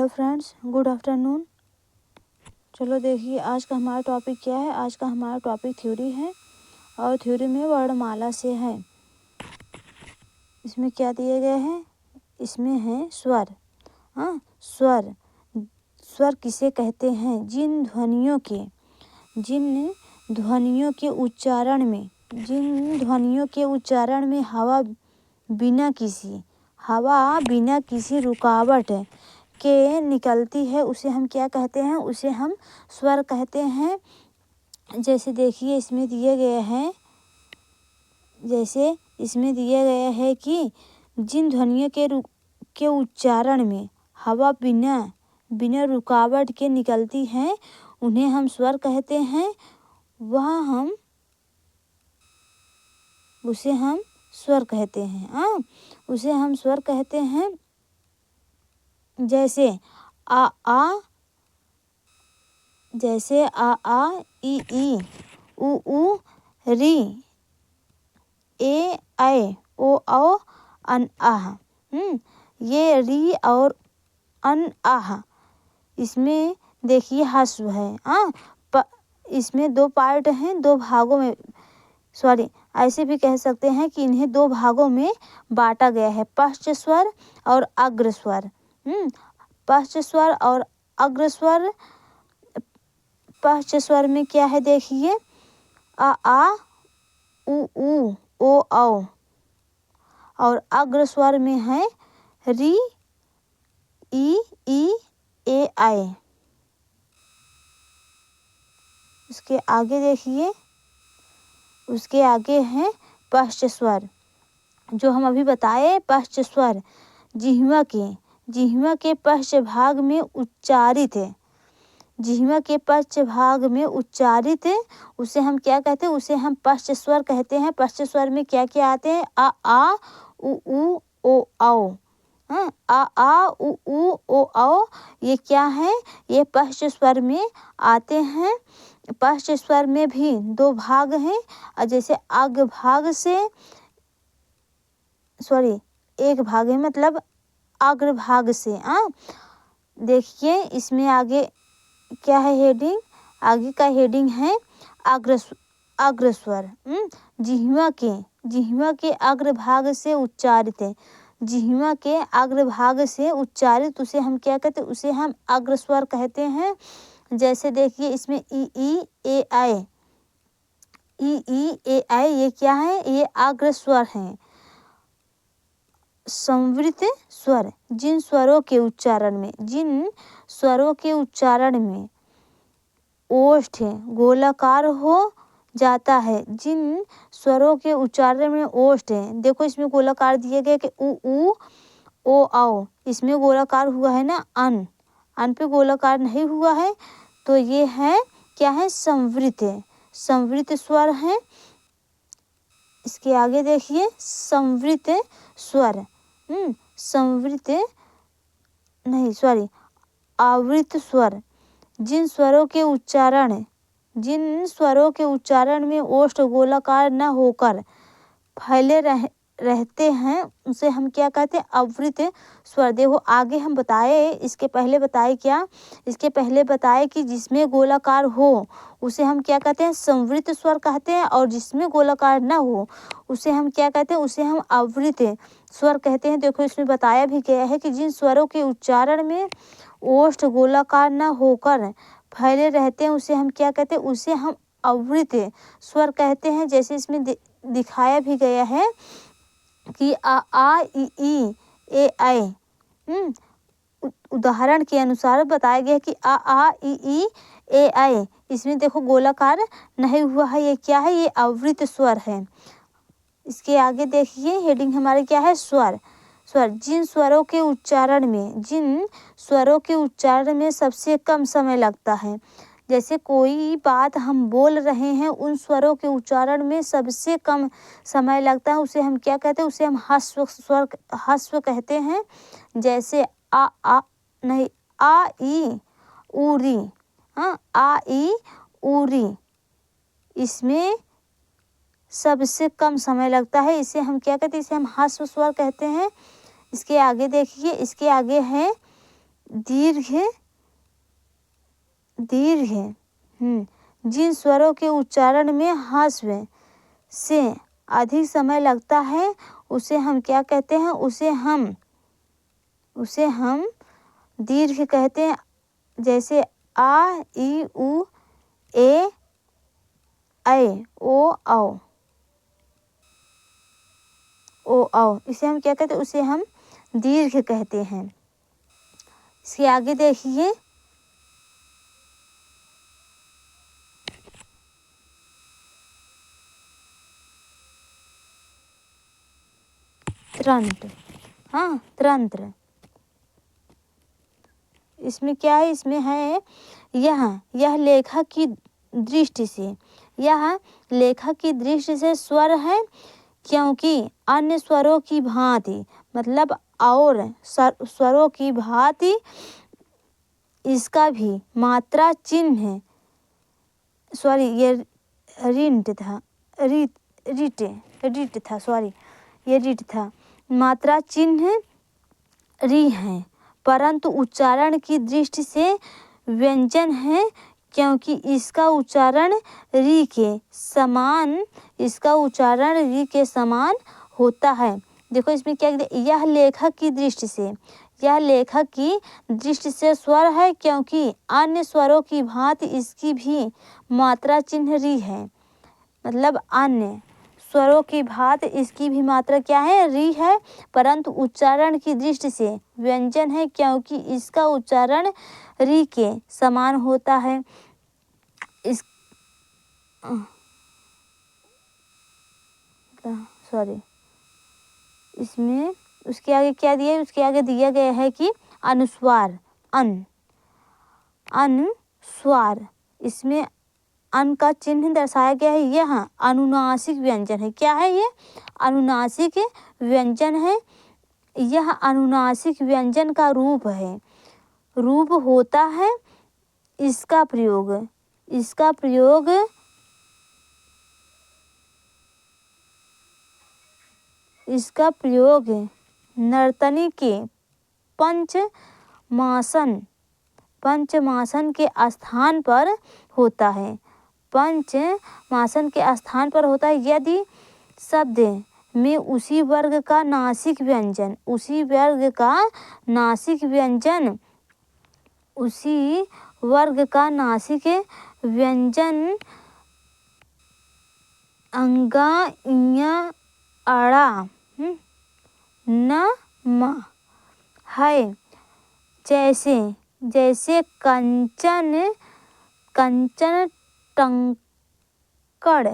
Hello friends, good afternoon. चलो देखिए आज का हमारा टॉपिक क्या है। आज का हमारा टॉपिक थ्योरी है और थ्योरी में वर्णमाला से है। इसमें क्या दिए गए हैं, इसमें है स्वर। स्वर स्वर किसे कहते हैं? जिन ध्वनियों के उच्चारण में हवा बिना किसी रुकावट के निकलती है, उसे हम क्या कहते हैं? उसे हम स्वर कहते हैं। जैसे देखिए इसमें दिए गए हैं कि जिन ध्वनियों के उच्चारण में हवा बिना रुकावट के निकलती है, उन्हें हम स्वर कहते हैं। उसे हम स्वर कहते हैं। जैसे आ ई ऊ री ए ऐ ओ औ अन आह। ये री और अन आह, इसमें देखिए हस्व है। इसमें दो पार्ट हैं, दो भागों में, ऐसे भी कह सकते हैं कि इन्हें दो भागों में बांटा गया है, पश्च स्वर और अग्र स्वर। पश्च स्वर और अग्र स्वर। पश्च स्वर में क्या है देखिए, आ ऊ ओ औ। और अग्र स्वर में है री ई ए ऐ। उसके आगे देखिए, उसके आगे है पश्च स्वर, जो हम अभी बताए। पश्च स्वर जिह्वा के पश्च भाग में उच्चारित उसे हम क्या कहते हैं? उसे हम पश्च स्वर कहते हैं। पश्च स्वर में क्या क्या आते हैं? आ ऊ ओ औ। आ ऊ ओ औ, ये क्या है? ये पश्च स्वर में आते हैं। पश्च स्वर में भी दो भाग हैं, जैसे अग्र भाग से एक भाग है, मतलब अग्र भाग से। देखिए इसमें आगे क्या है हेडिंग? आगे का हेडिंग है अग्र स्वर। जिह्वा के अग्र भाग से उच्चारित है। जिह्वा के अग्र भाग से उच्चारित उसे हम क्या कहते हैं? उसे हम अग्र स्वर कहते हैं। जैसे देखिए इसमें ई ए ऐ। ये क्या है? ये अग्र स्वर हैं। संवृत स्वर जिन स्वरों के उच्चारण में ओष्ठ गोलाकार हो जाता है। जिन स्वरों के उच्चारण में ओष्ठ है, देखो इसमें गोलाकार दिए गए कि ऊ ओ औ। इसमें गोलाकार हुआ है ना, अन पे गोलाकार नहीं हुआ है, तो ये है क्या है? संवृत स्वर है। इसके आगे देखिए संवृत स्वर, आवृत स्वर जिन स्वरों के उच्चारण में ओष्ठ गोलाकार न होकर फैले रहते हैं, उसे हम क्या कहते हैं? आवृत स्वर। देखो आगे हम बताए, इसके पहले बताए कि जिसमें गोलाकार हो उसे हम क्या कहते हैं? संवृत स्वर कहते हैं, और जिसमें गोलाकार न हो उसे हम क्या कहते हैं? उसे हम आवृत स्वर कहते हैं। देखो इसमें बताया भी गया है कि जिन स्वरों के उच्चारण में ओष्ठ गोलाकार न होकर फैले रहते हैं, उसे हम क्या कहते हैं? उसे हम आवृत स्वर कहते हैं। जैसे इसमें दिखाया भी गया है कि आ ई ए ऐ। उदाहरण के अनुसार बताया गया कि आ ई ए ऐ, इसमें देखो गोलाकार नहीं हुआ है, ये क्या है? ये आवृत स्वर है। इसके आगे देखिए हेडिंग हमारे क्या है? स्वर जिन स्वरों के उच्चारण में सबसे कम समय लगता है। जैसे कोई बात हम बोल रहे हैं, उन स्वरों के उच्चारण में सबसे कम समय लगता है, उसे हम क्या कहते हैं? उसे हम हस्व कहते हैं। जैसे आ ई ऊ री। आ ई ऊ री, इसमें सबसे कम समय लगता है, इसे हम क्या कहते हैं? इसे हम हस्व स्वर कहते हैं। इसके आगे देखिए, इसके आगे है दीर्घ दीर्घ जिन स्वरों के उच्चारण में ह्रस्व से अधिक समय लगता है उसे हम क्या कहते हैं? उसे हम दीर्घ कहते हैं। जैसे आ, ई, उ, ए, ऐ, ओ, औ, इसे हम क्या कहते हैं? उसे हम दीर्घ कहते हैं। इसके आगे देखिए, तंत्र। इसमें क्या है? इसमें है यह लेखक की दृष्टि से स्वर है, क्योंकि अन्य स्वरों की भांति, मतलब और स्वरों की भांति इसका भी मात्रा चिन्ह ये रीट था, मात्रा चिन्ह री है, परंतु उच्चारण की दृष्टि से व्यंजन है, क्योंकि इसका उच्चारण री के समान होता है। देखो इसमें क्या, यह लेखक की दृष्टि से स्वर है, क्योंकि अन्य स्वरों की भांति इसकी भी मात्रा चिन्ह री है। मतलब अन्य स्वरों की भांति इसकी भी मात्रा क्या है? री है, परंतु उच्चारण की दृष्टि से व्यंजन है, क्योंकि इसका उच्चारण री के समान होता है। इसमें उसके आगे क्या दिया है? उसके आगे दिया गया है कि अनुस्वार, अनुस्वार। इसमें अन का चिन्ह दर्शाया गया है। यह अनुनासिक व्यंजन है। क्या है ये? अनुनासिक व्यंजन है। यह अनुनासिक व्यंजन का रूप होता है। इसका प्रयोग नर्तनी के पंचमासन के स्थान पर होता है। यदि शब्द में उसी वर्ग का नासिक व्यंजन अंगा, इया, अड़ा, न, म है, जैसे कंचन, टंकड़,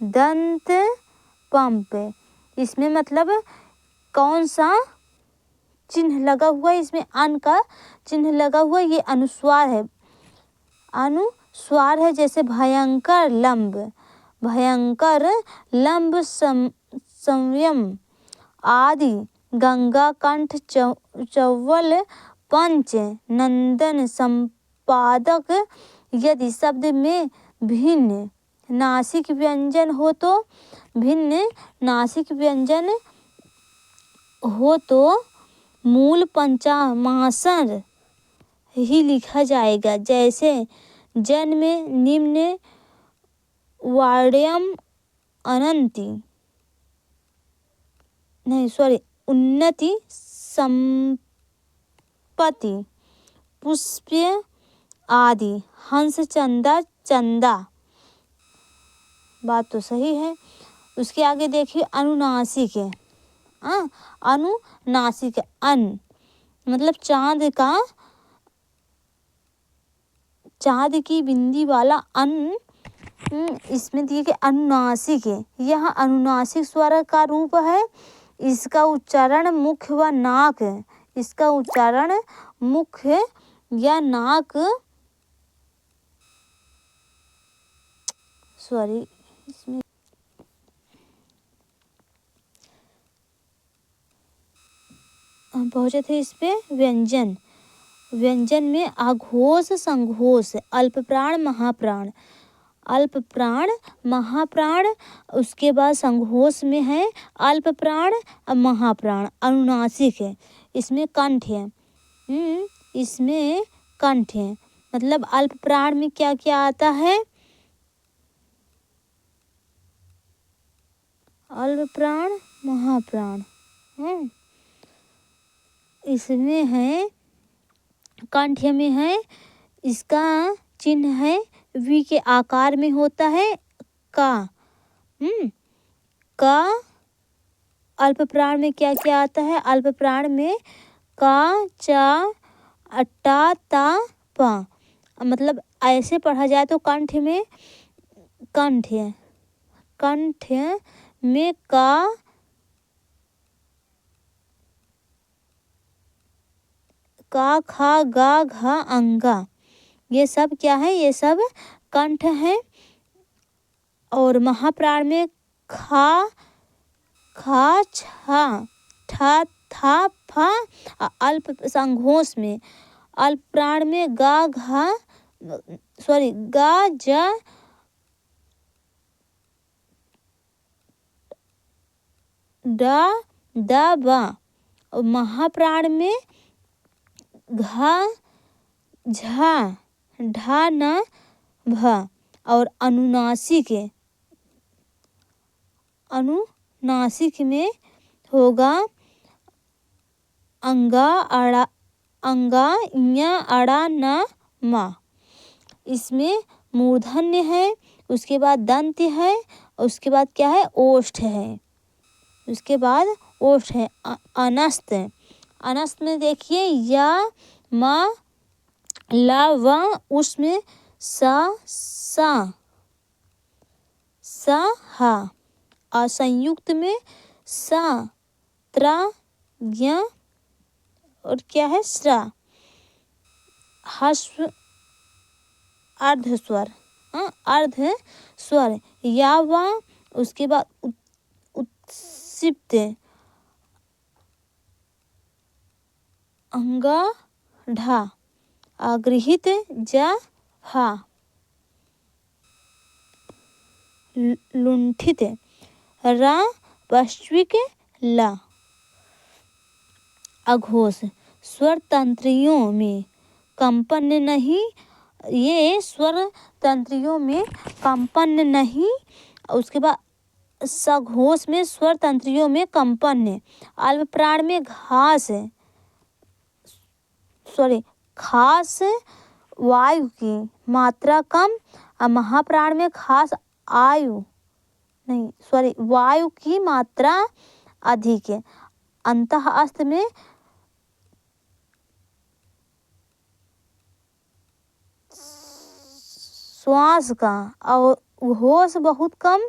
दंत, पंप। इसमें मतलब कौन सा चिन्ह लगा हुआ है? इसमें अन का चिन्ह लगा हुआ है। ये अनुस्वार है। जैसे भयंकर लंब, संयम आदि। गंगा, कंठ, चौवल, पंच, नंदन, संपादक। यदि शब्द में भिन्न नासिक व्यंजन हो तो मूल पंचमासन ही लिखा जाएगा। जैसे जन्म, निम्न, वाड्यम, उन्नति, संपत्ति, पुष्प आदि। हंस, चंदा। बात तो सही है। उसके आगे देखिए अनुनासिक है। अनुनासिक अन मतलब चांद की बिंदी वाला अन। इसमें दिए गए अनुनासिक है। यह अनुनासिक स्वर का रूप है। इसका उच्चारण मुख व नाक इसमें हम पहुंचे थे इस पे व्यंजन में आघोष, संघोष, अल्प प्राण, महाप्राण। अल्प प्राण, महाप्राण, उसके बाद संघोष में है अल्प प्राण और महाप्राण, अनुनासिक है, इसमें कंठ है। इसमें कंठ है, मतलब अल्प प्राण में क्या क्या आता है? अल्प प्राण, महाप्राण। इसमें है कंठ में है, इसका चिन्ह है वी के आकार में होता है का। का अल्प प्राण में क्या क्या आता है? अल्प प्राण में का, चा, अट्टा, ता, पा, मतलब ऐसे पढ़ा जाए तो कंठ में कंठ है, कंठ में का, खा, गा, घा, अंगा, ये सब क्या है? ये सब कंठ है। और महाप्राण में खा, छा, ठा, था, फा, अल्प संघोष में अल्प प्राण में गा, घा, गा, जा, डा, दा, बा, और महाप्राण में घा, झा, ढा, ना, भा, और अनुनासिक में होगा अंगा, अड़ा, अंगा, इया, अड़ा, ना, मा। इसमें मूर्धन्य है, उसके बाद दंत है, और उसके बाद क्या है? ओष्ठ है, उसके बाद ओष्ठ है। अनस्त, अनस्त में देखिए या, मा, ला, वा, उसमें सा, हा, और संयुक्त में सा, त्रा, ज्ञ, और क्या है? स्रा, हस्व, अर्ध स्वर, अर्ध स्वर, या, वा, उसके बाद उत्सिप्त, अंगा, ढा, अगृहित, जा, हा, लुंठित, रा, पश्विक, ला। अघोष, स्वर तंत्रियों में कंपन नहीं, ये स्वर तंत्रियों में कंपन नहीं। उसके बाद सघोष में स्वर तंत्रियों में कंपन है। अल्प प्राण में घास है, खास वायु की मात्रा कम, और महाप्राण में खास वायु की मात्रा अधिक है। अंतःस्थ में श्वास का और होश बहुत कम।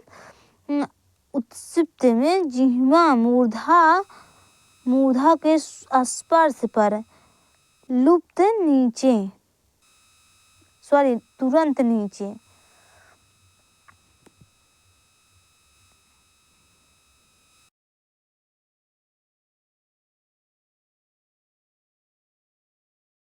उत्सिप्त में जिह्वा मूर्धा के स्पर्श पर लुप्त नीचे, तुरंत नीचे।